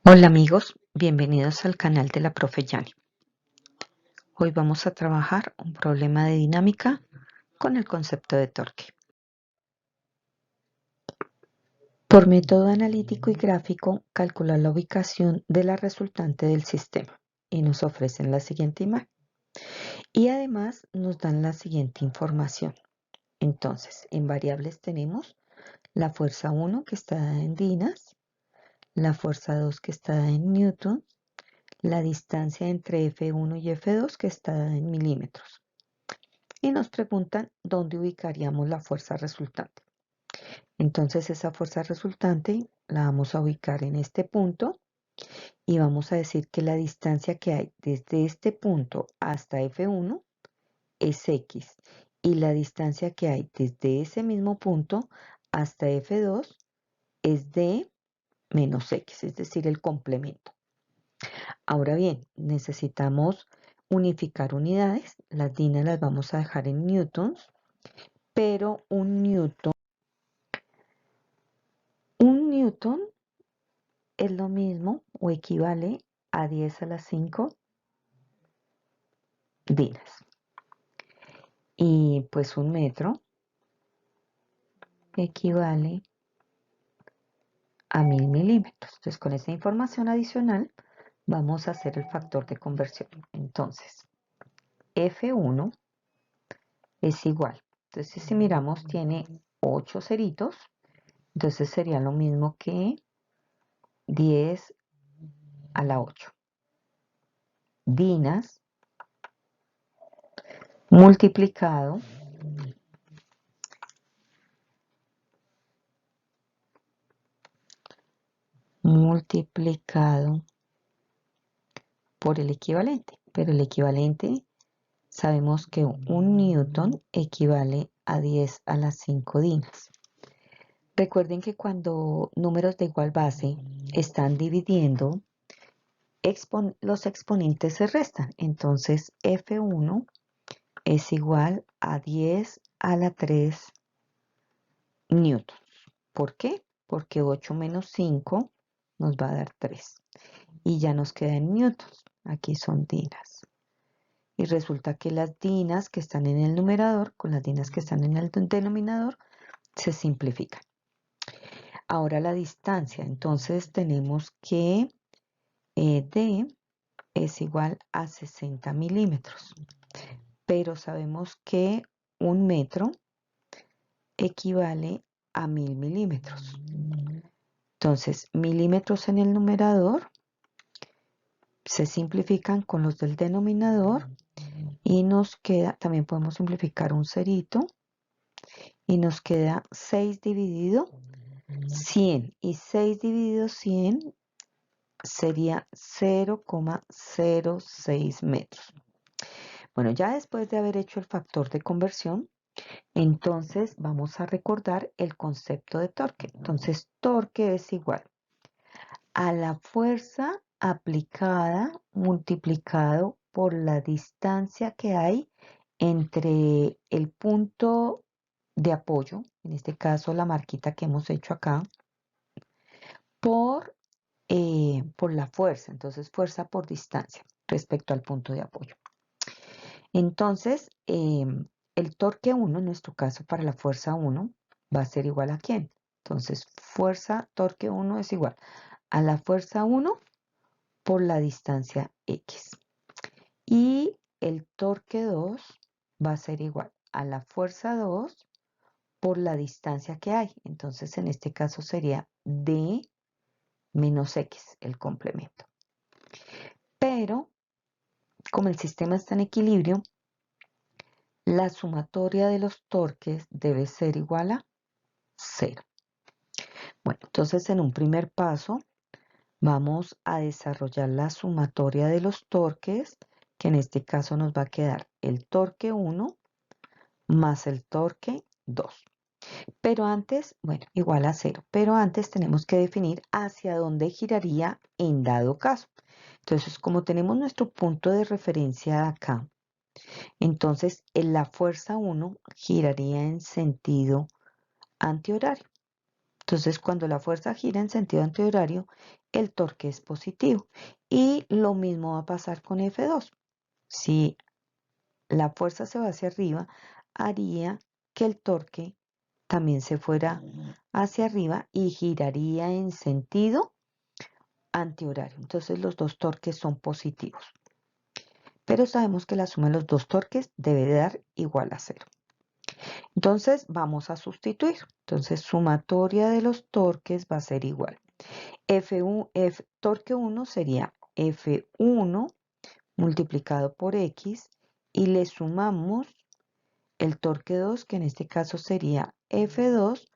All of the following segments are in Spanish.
Hola amigos, bienvenidos al canal de la Profe Yani. Hoy vamos a trabajar un problema de dinámica con el concepto de torque. Por método analítico y gráfico, calcular la ubicación de la resultante del sistema y nos ofrecen la siguiente imagen. Y además nos dan la siguiente información. Entonces, en variables tenemos la fuerza 1 que está dada en dinas, la fuerza 2 que está dada en newton, la distancia entre F1 y F2 que está dada en milímetros. Y nos preguntan dónde ubicaríamos la fuerza resultante. Entonces esa fuerza resultante la vamos a ubicar en este punto y vamos a decir que la distancia que hay desde este punto hasta F1 es X y la distancia que hay desde ese mismo punto hasta F2 es D menos X, es decir, el complemento. Ahora bien, necesitamos unificar unidades. Las dinas las vamos a dejar en newtons, pero un newton es lo mismo o equivale a 10 a la 5 dinas. Y pues un metro equivale a 1000 milímetros. Entonces con esa información adicional vamos a hacer el factor de conversión. Entonces F1 es igual. Entonces si miramos tiene 8 ceritos. Entonces sería lo mismo que 10 a la 8 dinas multiplicado por el equivalente. Pero el equivalente sabemos que un newton equivale a 10 a las 5 dinas. Recuerden que cuando números de igual base están dividiendo, los exponentes se restan. Entonces F1 es igual a 10 a la 3 newtons. ¿Por qué? Porque 8 menos 5 nos va a dar 3. Y ya nos queda en newtons. Aquí son dinas. Y resulta que las dinas que están en el numerador con las dinas que están en el denominador se simplifican. Ahora la distancia. Entonces tenemos que D es igual a 60 milímetros. Pero sabemos que un metro equivale a 1000 milímetros. Entonces, milímetros en el numerador se simplifican con los del denominador y nos queda, también podemos simplificar un cerito y nos queda 6 dividido 100 y 6 dividido 100 sería 0,06 metros. Bueno, ya después de haber hecho el factor de conversión, entonces vamos a recordar el concepto de torque. Entonces, torque es igual a la fuerza aplicada multiplicado por la distancia que hay entre el punto de apoyo, en este caso la marquita que hemos hecho acá, por la fuerza. Entonces, fuerza por distancia respecto al punto de apoyo. Entonces, el torque 1, en nuestro caso para la fuerza 1, va a ser igual a ¿quién? Entonces, fuerza torque 1 es igual a la fuerza 1 por la distancia X. Y el torque 2 va a ser igual a la fuerza 2 por la distancia que hay. Entonces, en este caso sería D menos X, el complemento. Pero, como el sistema está en equilibrio, la sumatoria de los torques debe ser igual a 0. Bueno, entonces en un primer paso vamos a desarrollar la sumatoria de los torques, que en este caso nos va a quedar el torque 1 más el torque 2. Pero antes, bueno, igual a 0. Pero antes tenemos que definir hacia dónde giraría en dado caso. Entonces, como tenemos nuestro punto de referencia acá, entonces la fuerza 1 giraría en sentido antihorario. Entonces, cuando la fuerza gira en sentido antihorario, el torque es positivo. Y lo mismo va a pasar con F2. Si la fuerza se va hacia arriba, haría que el torque también se fuera hacia arriba y giraría en sentido antihorario. Entonces, los dos torques son positivos. Pero sabemos que la suma de los dos torques debe dar igual a 0. Entonces, vamos a sustituir. Entonces, sumatoria de los torques va a ser igual. Torque 1 sería F1 multiplicado por X y le sumamos el torque 2, que en este caso sería F2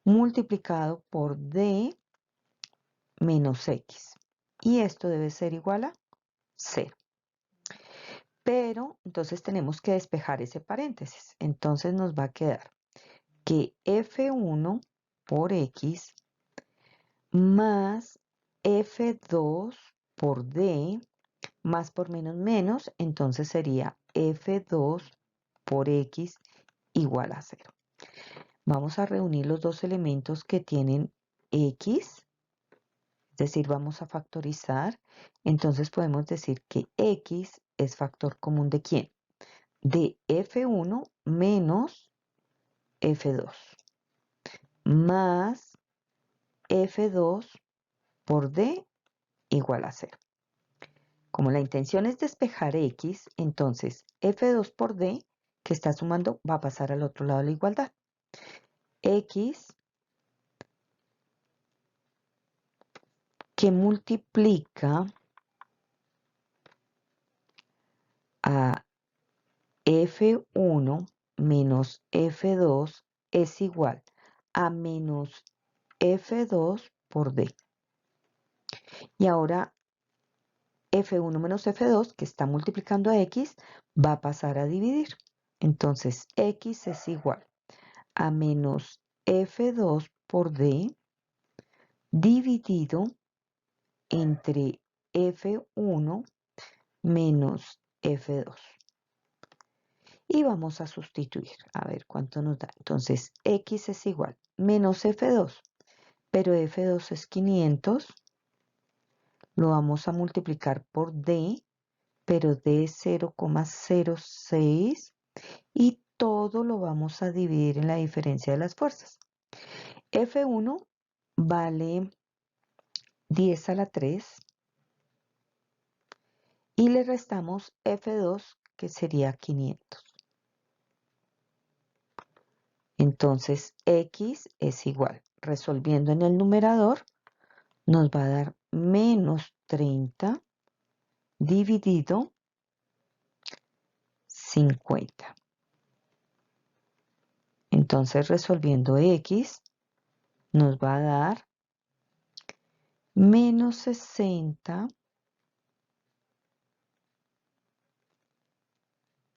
multiplicado por D menos X. Y esto debe ser igual a 0. Pero entonces tenemos que despejar ese paréntesis. Entonces nos va a quedar que F1 por X más F2 por D más por menos menos, entonces sería F2 por X igual a 0. Vamos a reunir los dos elementos que tienen X, es decir, vamos a factorizar. Entonces podemos decir que X es factor común ¿de quién? De F1 menos F2 más F2 por D igual a 0. Como la intención es despejar X, entonces F2 por D, que está sumando, va a pasar al otro lado de la igualdad. X que multiplica a F1 menos F2 es igual a menos F2 por D. Y ahora F1 menos F2, que está multiplicando a X, va a pasar a dividir. Entonces, X es igual a menos F2 por D dividido entre F1 menos F2. Y vamos a sustituir, a ver cuánto nos da. Entonces, X es igual menos F2, pero F2 es 500, lo vamos a multiplicar por D, pero D es 0,06 y todo lo vamos a dividir en la diferencia de las fuerzas. F1 vale 10 a la 3 y le restamos F2, que sería 500. Entonces, X es igual, resolviendo en el numerador, nos va a dar menos 30 dividido 50. Entonces, resolviendo X, nos va a dar menos 60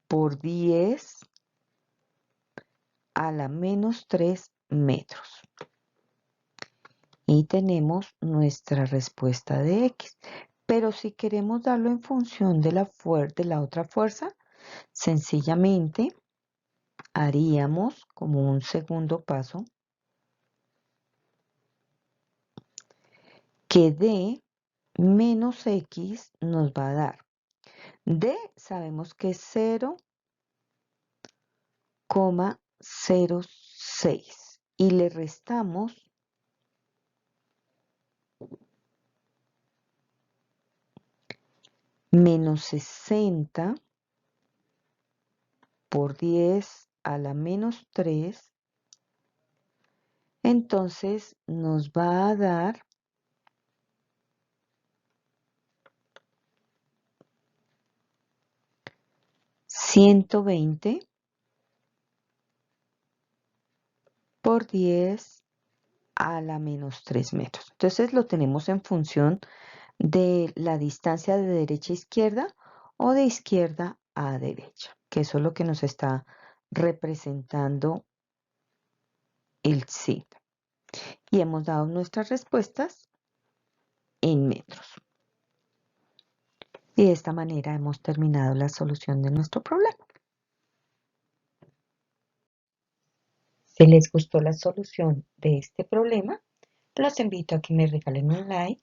por 10 a la menos 3 metros. Y tenemos nuestra respuesta de X. Pero si queremos darlo en función de la otra fuerza, sencillamente haríamos como un segundo paso que D menos X nos va a dar. D sabemos que es 0,06 y le restamos menos 60 por 10 a la menos 3, entonces nos va a dar 120 por 10 a la menos 3 metros. Entonces lo tenemos en función de la distancia de derecha a izquierda o de izquierda a derecha, que eso es lo que nos está representando el signo. Y hemos dado nuestras respuestas en metros. Y de esta manera hemos terminado la solución de nuestro problema. Si les gustó la solución de este problema, los invito a que me regalen un like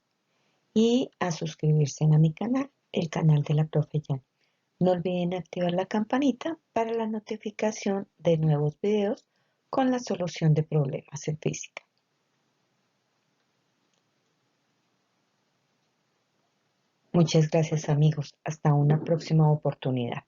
y a suscribirse a mi canal, el canal de la Profe Jan. No olviden activar la campanita para la notificación de nuevos videos con la solución de problemas en física. Muchas gracias amigos. Hasta una próxima oportunidad.